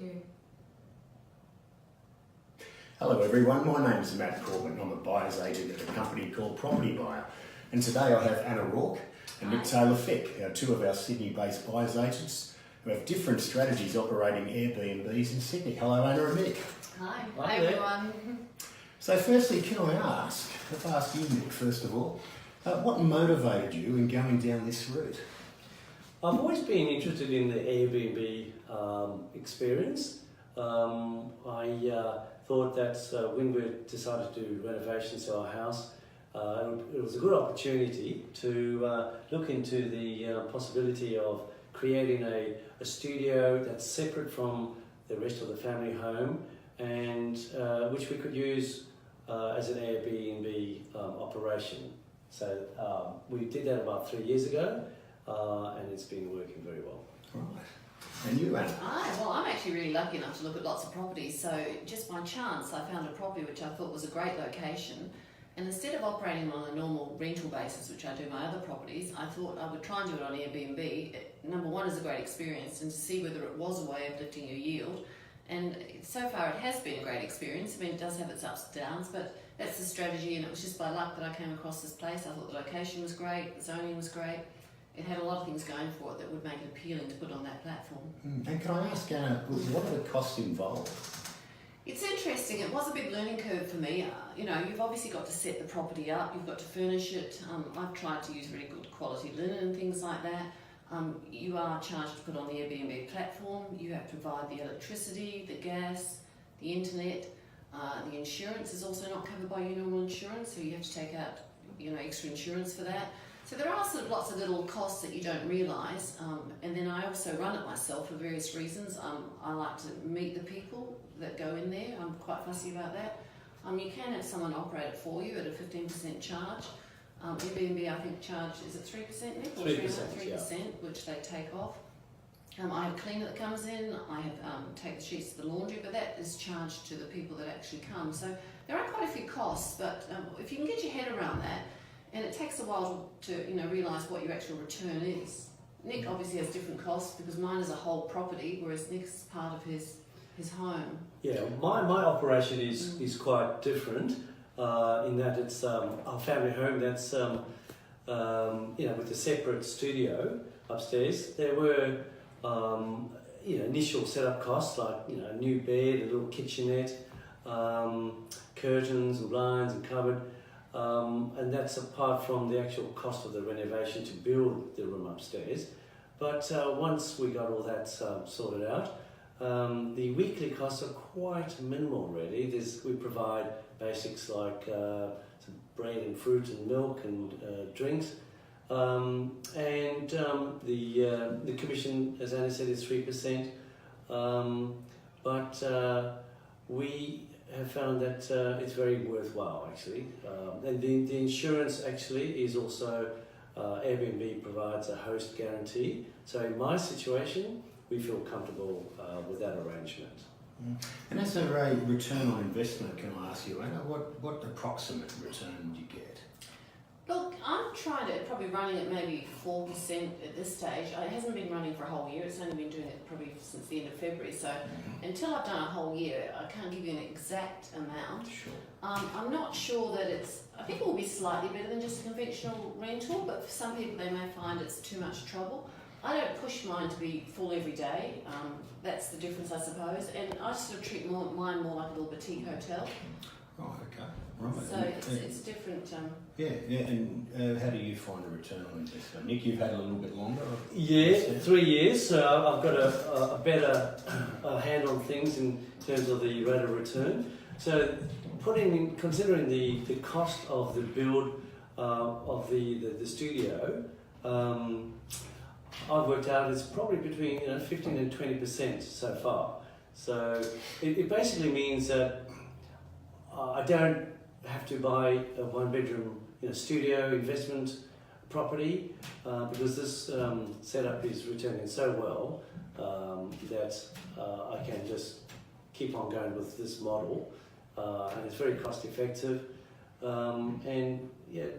2. Hello everyone, my name's Matt Corbin. I'm a buyer's agent at a company called Propertybuyer. And today I have Anna Rorke and Nick Taylor-Fick, two of our Sydney-based buyer's agents who have different strategies operating Airbnbs in Sydney. Hello Anna and Nick. Hi. Hi Everyone. So firstly, can I ask, let's ask you Nick first of all, what motivated you in going down this route? I've always been interested in the Airbnb experience. I thought that when we decided to do renovations to our house, it was a good opportunity to look into the possibility of creating a studio that's separate from the rest of the family home, and which we could use as an Airbnb operation. So we did that about 3 years ago, and it's been working very well. Right. And you, Anna? Well, I'm actually really lucky enough to look at lots of properties, so just by chance I found a property which I thought was a great location, and instead of operating on a normal rental basis, which I do my other properties, I thought I would try and do it on Airbnb. Number one is a great experience, and to see whether it was a way of lifting your yield, and so far it has been a great experience. I mean, it does have its ups and downs, but that's the strategy, and it was just by luck that I came across this place. I thought the location was great, the zoning was great. It had a lot of things going for it that would make it appealing to put on that platform. And can I ask, Anna, what are the costs involved? It's interesting. It was a big learning curve for me. You've obviously got to set the property up, you've got to furnish it. I've tried to use really good quality linen and things like that. You are charged to put on the Airbnb platform. You have to provide the electricity, the gas, the internet. The insurance is also not covered by your normal insurance, so you have to take out extra insurance for that. So there are sort of lots of little costs that you don't realise, and then I also run it myself for various reasons. I like to meet the people that go in there. I'm quite fussy about that. You can have someone operate it for you at a 15% charge. Airbnb, I think, is it 3%, Nick? 3%, yeah. 3%, which they take off. I have a cleaner that comes in. I have take the sheets to the laundry, but that is charged to the people that actually come. So there are quite a few costs, but if you can get your head around that, and it takes a while to realise what your actual return is. Nick obviously has different costs because mine is a whole property, whereas Nick's part of his home. Yeah, my operation is quite different in that it's our family home that's with a separate studio upstairs. There were initial setup costs like a new bed, a little kitchenette, curtains and blinds and cupboard. And that's apart from the actual cost of the renovation to build the room upstairs. But once we got all that sorted out, the weekly costs are quite minimal really. We provide basics like some bread and fruit and milk and drinks. And the commission, as Anna said, is 3%. But we have found that it's very worthwhile actually, and the insurance actually is also Airbnb provides a host guarantee. So in my situation, we feel comfortable with that arrangement. And as a return on investment, can I ask you, Anna, what approximate return do you get? Look, I'm probably running at maybe 4% at this stage. It hasn't been running for a whole year. It's only been doing it probably since the end of February. So until I've done a whole year, I can't give you an exact amount. Sure. I'm not sure that I think it will be slightly better than just a conventional rental, but for some people they may find it's too much trouble. I don't push mine to be full every day. That's the difference, I suppose. And I sort of treat mine more like a little boutique hotel. Right, okay. Right. So it's different. Yeah, and how do you find a return on investment? Nick, you've had a little bit longer? Yeah, 3 years, so I've got a better hand on things in terms of the rate of return. So considering the cost of the build of the studio, I've worked out it's probably between 15 and 20% so far. So it basically means that I don't have to buy a one-bedroom studio investment property because this setup is returning so well that I can just keep on going with this model, and it's very cost-effective and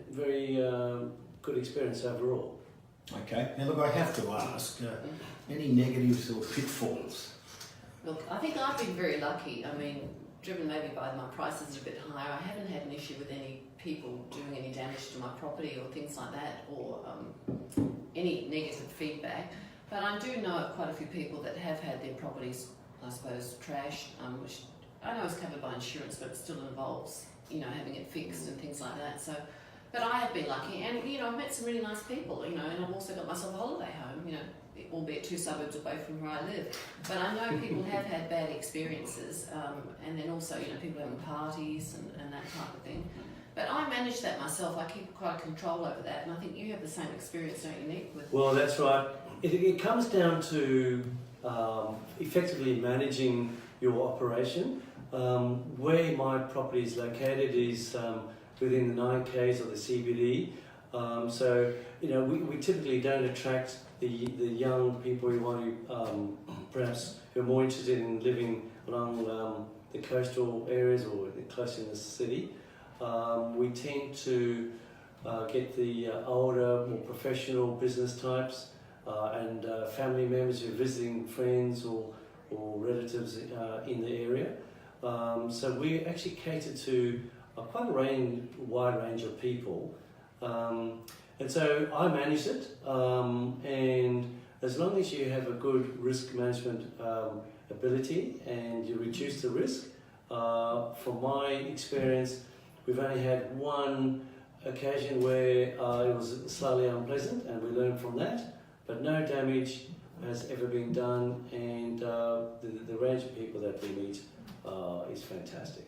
very good experience overall. Okay, now look, I have to ask, any negatives or pitfalls Look, I think I've been very lucky. I mean, driven maybe by my prices are a bit higher, I haven't had an issue with any people doing any damage to my property or things like that, or any negative feedback. But I do know quite a few people that have had their properties, I suppose, trashed, which I know is covered by insurance, but it still involves, having it fixed and things like that. So, but I have been lucky, and I've met some really nice people, and I've also got myself a holiday home, albeit 2 suburbs away from where I live. But I know people have had bad experiences, and then also, people having parties and that type of thing. But I manage that myself. I keep quite a control over that, and I think you have the same experience, don't you, Nick? Well, that's right. It comes down to effectively managing your operation. Where my property is located is within the 9Ks of the CBD. So, we typically don't attract the young people who want to, perhaps, who are more interested in living along the coastal areas or close in the city. We tend to get the older, more professional business types and family members who are visiting friends or relatives in the area. So we actually cater to quite a wide range of people. And so I manage it, and as long as you have a good risk management ability and you reduce the risk, from my experience, we've only had one occasion where it was slightly unpleasant, and we learned from that, but no damage has ever been done, and the range of people that we meet is fantastic.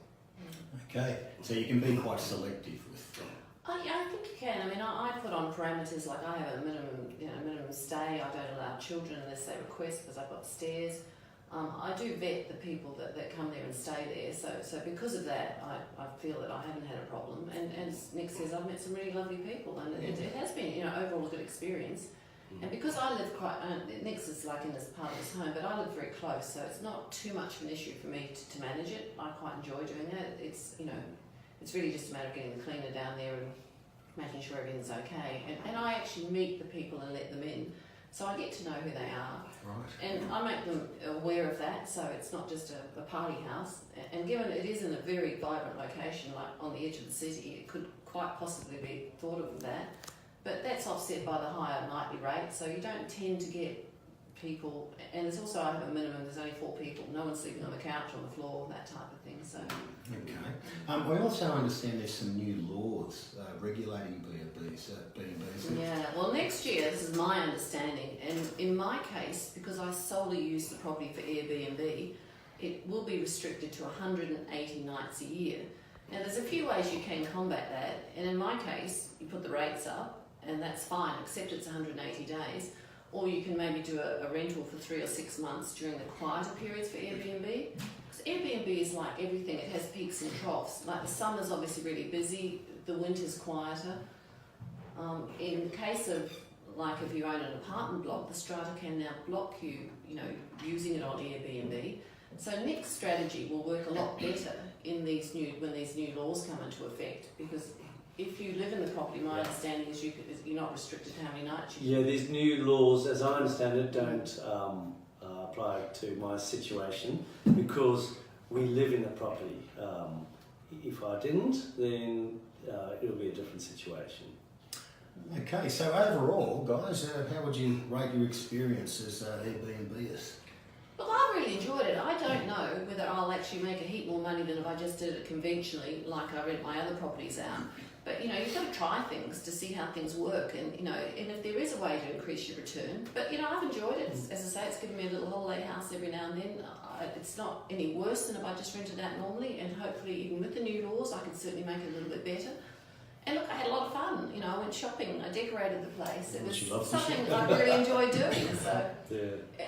Okay, so you can be quite selective with I think you can. I mean, I put on parameters, like I have a minimum stay. I don't allow children unless they request, because I've got stairs. I do vet the people that come there and stay there. So because of that, I feel that I haven't had a problem. And as Nick says, I've met some really lovely people, and it has been, overall a good experience. And because I live quite, Nick's is like in this part of his home, but I live very close, so it's not too much of an issue for me to manage it. I quite enjoy doing that. It's, it's really just a matter of getting the cleaner down there and making sure everything's okay. And I actually meet the people and let them in, so I get to know who they are. Right. And I make them aware of that, so it's not just a party house. And given it is in a very vibrant location, like on the edge of the city, it could quite possibly be thought of that. But that's offset by the higher nightly rate, so you don't tend to get people, and there's also, I have a minimum, there's only 4 people, no one's sleeping on the couch, on the floor, that type of thing. So. Okay. I also understand there's some new laws regulating B&Bs. Yeah, well, next year, this is my understanding, and in my case, because I solely use the property for Airbnb, it will be restricted to 180 nights a year. Now, there's a few ways you can combat that, and in my case, you put the rates up, and that's fine, except it's 180 days. Or you can maybe do a rental for 3 or 6 months during the quieter periods for Airbnb. Because Airbnb is like everything, it has peaks and troughs. Like the summer's obviously really busy, the winter's quieter. In the case of, like if you own an apartment block, the strata can now block you, using it on Airbnb. So Nick's strategy will work a lot better in when these new laws come into effect, because if you live in the property, my understanding is you're not restricted to how many nights you can. Yeah, these new laws, as I understand it, don't apply to my situation because we live in the property. If I didn't, then it'll be a different situation. Okay, so overall, guys, how would you rate your experience as Airbnbers? Look, I really enjoyed it. I don't know whether I'll actually make a heap more money than if I just did it conventionally, like I rent my other properties out. But you've got to try things to see how things work, and and if there is a way to increase your return. But I've enjoyed it. As I say, it's given me a little holiday house every now and then. It's not any worse than if I just rented out normally, and hopefully even with the new laws, I can certainly make it a little bit better. And look, I had a lot of fun. I went shopping, I decorated the place. It was something I really enjoyed doing. So,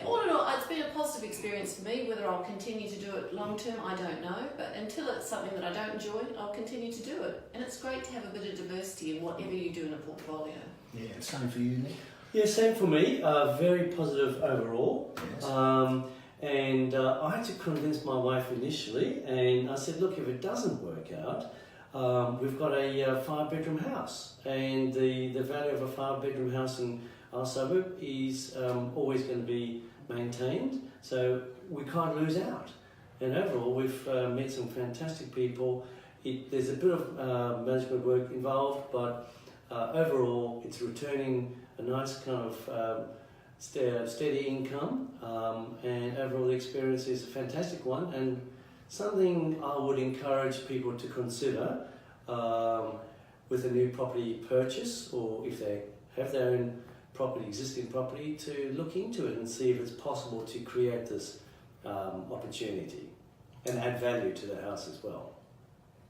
all in all, it's been a positive experience for me. Whether I'll continue to do it long term, I don't know. But until it's something that I don't enjoy, I'll continue to do it. And it's great to have a bit of diversity in whatever you do in a portfolio. Yeah, same for you, Nick? Yeah, same for me. Very positive overall. Yes. And I had to convince my wife initially, and I said, look, if it doesn't work out, we've got a 5-bedroom house, and the value of a 5-bedroom house in our suburb is always going to be maintained. So we can't lose out. And overall, we've met some fantastic people. There's a bit of management work involved, but overall, it's returning a nice kind of steady income, and overall the experience is a fantastic one, and something I would encourage people to consider with a new property purchase, or if they have their own existing property, to look into it and see if it's possible to create this opportunity and add value to the house as well.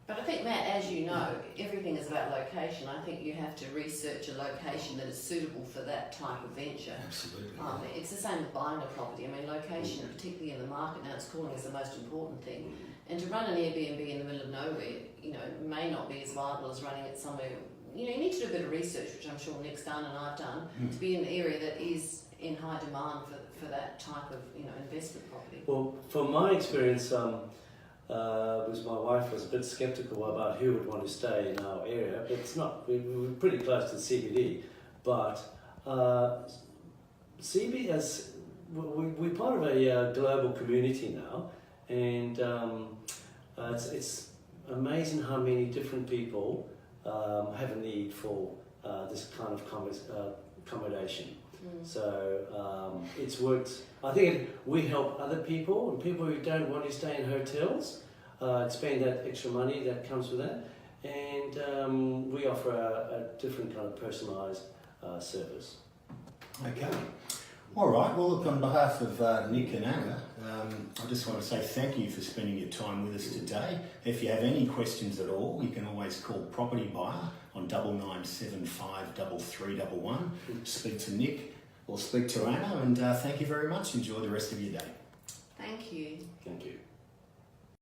But I think, Matt, as you know, everything is about location. I think you have to research a location that is suitable for that type of venture. Absolutely. It's the same with buying a property. I mean, location, particularly in the market now, it's calling is the most important thing. And to run an Airbnb in the middle of nowhere, may not be as viable as running it somewhere. You need to do a bit of research, which I'm sure Nick's done and I've done, to be in an area that is in high demand for that type of investment property. Well, from my experience, because my wife was a bit sceptical about who would want to stay in our area, but it's not. We're pretty close to the CBD, but CBD we're part of a global community now, and it's amazing how many different people have a need for this kind of accommodation. So it's worked. I think we help other people, and people who don't want to stay in hotels, spend that extra money that comes with that, and we offer a different kind of personalised service. Okay. All right. Well, look, on behalf of Nick and Anna, I just want to say thank you for spending your time with us today. If you have any questions at all, you can always call Property Buyer on 9975 3311. Speak to Nick or speak to Anna, and thank you very much. Enjoy the rest of your day. Thank you. Okay.